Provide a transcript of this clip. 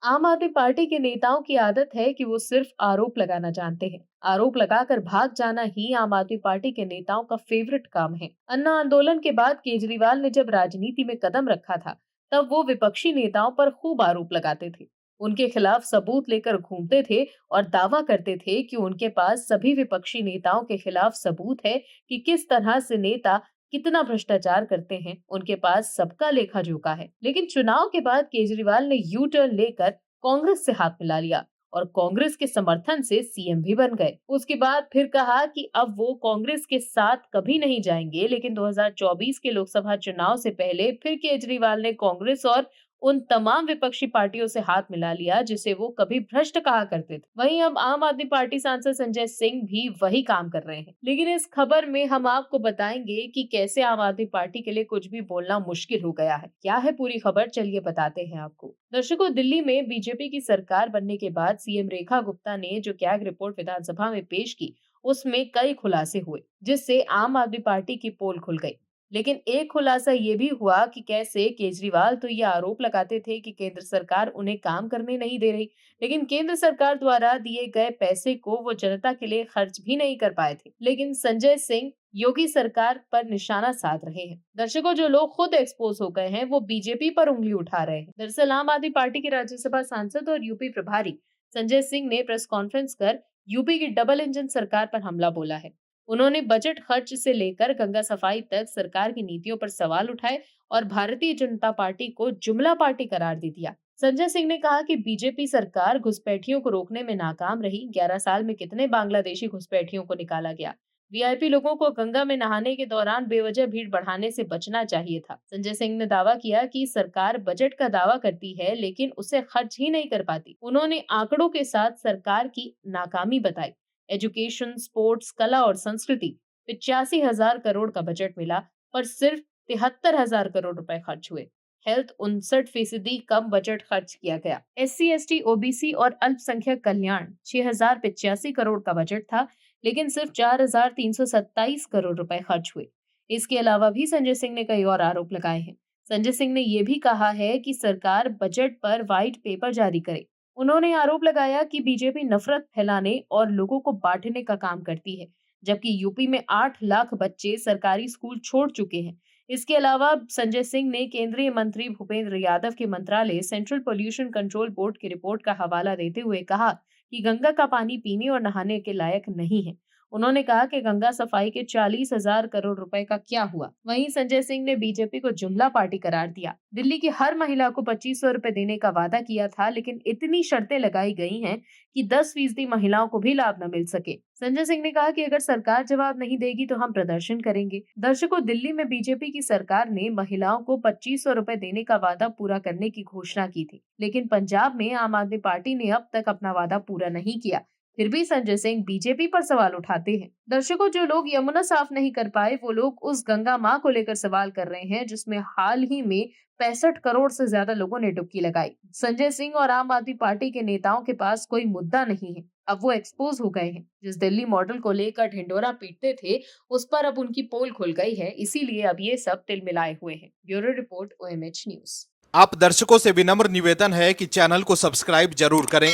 आम आदमी पार्टी के नेताओं की आदत है कि वो सिर्फ आरोप लगाना जानते हैं। आरोप लगाकर भाग जाना ही आम आदमी पार्टी के नेताओं का फेवरेट काम है। अन्ना आंदोलन के बाद केजरीवाल ने जब राजनीति में कदम रखा था, तब वो विपक्षी नेताओं पर खूब आरोप लगाते थे। उनके खिलाफ सबूत लेकर घूमते थे और दावा करते थे कि उनके पास सभी विपक्षी नेताओं के खिलाफ सबूत है कि किस तरह से नेता कितना भ्रष्टाचार करते हैं। उनके पास सबका लेखा जोखा है। लेकिन चुनाव के बाद केजरीवाल ने यू टर्न लेकर कांग्रेस से हाथ मिला लिया और कांग्रेस के समर्थन से सीएम भी बन गए। उसके बाद फिर कहा कि अब वो कांग्रेस के साथ कभी नहीं जाएंगे, लेकिन 2024 के लोकसभा चुनाव से पहले फिर केजरीवाल ने कांग्रेस और उन तमाम विपक्षी पार्टियों से हाथ मिला लिया जिसे वो कभी भ्रष्ट कहा करते थे। वहीं अब आम आदमी पार्टी सांसद संजय सिंह भी वही काम कर रहे हैं। लेकिन इस खबर में हम आपको बताएंगे कि कैसे आम आदमी पार्टी के लिए कुछ भी बोलना मुश्किल हो गया है। क्या है पूरी खबर, चलिए बताते हैं आपको। दर्शकों, दिल्ली में बीजेपी की सरकार बनने के बाद सीएम रेखा गुप्ता ने जो कैग रिपोर्ट विधानसभा में पेश की, उसमें कई खुलासे हुए, जिससे आम आदमी पार्टी की पोल खुल गई। लेकिन एक खुलासा ये भी हुआ कि कैसे केजरीवाल तो ये आरोप लगाते थे कि केंद्र सरकार उन्हें काम करने नहीं दे रही, लेकिन केंद्र सरकार द्वारा दिए गए पैसे को वो जनता के लिए खर्च भी नहीं कर पाए थे। लेकिन संजय सिंह योगी सरकार पर निशाना साध रहे हैं। दर्शकों, जो लोग खुद एक्सपोज हो गए हैं वो बीजेपी पर उंगली उठा रहे हैं। दरअसल आम आदमी पार्टी के राज्यसभा सांसद और यूपी प्रभारी संजय सिंह ने प्रेस कॉन्फ्रेंस कर यूपी की डबल इंजन सरकार पर हमला बोला है। उन्होंने बजट खर्च से लेकर गंगा सफाई तक सरकार की नीतियों पर सवाल उठाए और भारतीय जनता पार्टी को जुमला पार्टी करार दे दिया। संजय सिंह ने कहा कि बीजेपी सरकार घुसपैठियों को रोकने में नाकाम रही। 11 साल में कितने बांग्लादेशी घुसपैठियों को निकाला गया। वीआईपी लोगों को गंगा में नहाने के दौरान बेवजह भीड़ बढ़ाने से बचना चाहिए था। संजय सिंह ने दावा किया कि सरकार बजट का दावा करती है, लेकिन उसे खर्च ही नहीं कर पाती। उन्होंने आंकड़ों के साथ सरकार की नाकामी बताई। एजुकेशन, स्पोर्ट्स, कला और संस्कृति 85,000 करोड़ का बजट मिला, पर सिर्फ 73,000 करोड़ रुपए खर्च हुए। हेल्थ 59% कम बजट खर्च किया गया। एससी, एसटी, ओबीसी और अल्पसंख्यक कल्याण 6,085 करोड़ का बजट था, लेकिन सिर्फ 4,327 करोड़ रुपए खर्च हुए। इसके अलावा भी संजय सिंह ने कई और आरोप लगाए हैं। संजय सिंह ने यह भी कहा है कि सरकार बजट पर व्हाइट पेपर जारी करे। उन्होंने आरोप लगाया कि बीजेपी नफरत फैलाने और लोगों को बांटने का काम करती है, जबकि यूपी में 8 लाख बच्चे सरकारी स्कूल छोड़ चुके हैं। इसके अलावा संजय सिंह ने केंद्रीय मंत्री भूपेंद्र यादव के मंत्रालय सेंट्रल पोल्यूशन कंट्रोल बोर्ड की रिपोर्ट का हवाला देते हुए कहा कि गंगा का पानी पीने और नहाने के लायक नहीं है। उन्होंने कहा कि गंगा सफाई के 40,000 करोड़ रुपए का क्या हुआ। वहीं संजय सिंह ने बीजेपी को जुमला पार्टी करार दिया। दिल्ली की हर महिला को 2,500 रुपए देने का वादा किया था, लेकिन इतनी शर्तें लगाई गई हैं कि 10% महिलाओं को भी लाभ न मिल सके। संजय सिंह ने कहा कि अगर सरकार जवाब नहीं देगी तो हम प्रदर्शन करेंगे। दर्शकों, दिल्ली में बीजेपी की सरकार ने महिलाओं को 2,500 रुपए देने का वादा पूरा करने की घोषणा की थी, लेकिन पंजाब में आम आदमी पार्टी ने अब तक अपना वादा पूरा नहीं किया। फिर भी संजय सिंह बीजेपी पर सवाल उठाते हैं। दर्शकों, जो लोग यमुना साफ नहीं कर पाए वो लोग उस गंगा मां को लेकर सवाल कर रहे हैं जिसमें हाल ही में 65 करोड़ से ज्यादा लोगों ने डुबकी लगाई। संजय सिंह और आम आदमी पार्टी के नेताओं के पास कोई मुद्दा नहीं है। अब वो एक्सपोज हो गए हैं। जिस दिल्ली मॉडल को लेकर ढिंढोरा पीटते थे, उस पर अब उनकी पोल खुल गई है। इसीलिए अब ये सब तिल मिलाए हुए हैं। Bureau report, OMH news. आप दर्शकों से विनम्र निवेदन है कि चैनल को सब्सक्राइब जरूर करें